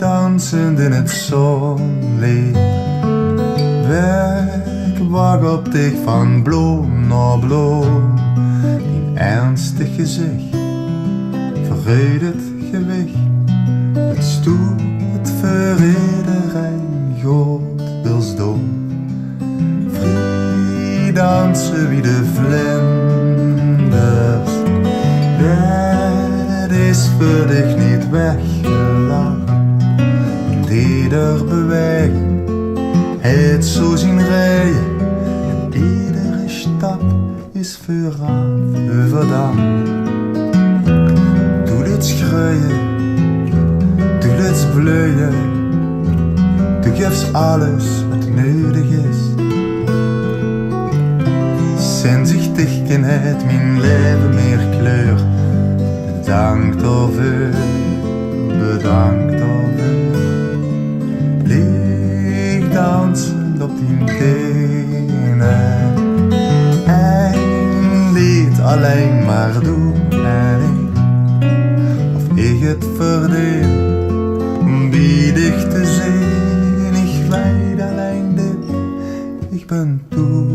dansend in het zonlicht. Ik wacht op dich van bloem naar bloem. In ernstig gezicht, vergeet het gewicht. Het stoel, het verrederijn, godelsdom. Vrij dansen wie de vlinders. Dat is voor dich niet weggelachen. En ieder beweging het zo zien rijden. En iedere stap is vooraf overdaan. Doe dit schreeuwen, doe dit vleuen. Du geeft alles wat nodig is. Sinds ik dich ken het mijn leven meer kleur. Bedankt daarvoor, bedankt daarvoor. Lieg dansend op die tenen. En liet alleen maar doen en ik. Of ik het verdien, wie dich te zien. Ik weet alleen dit, ik ben toe.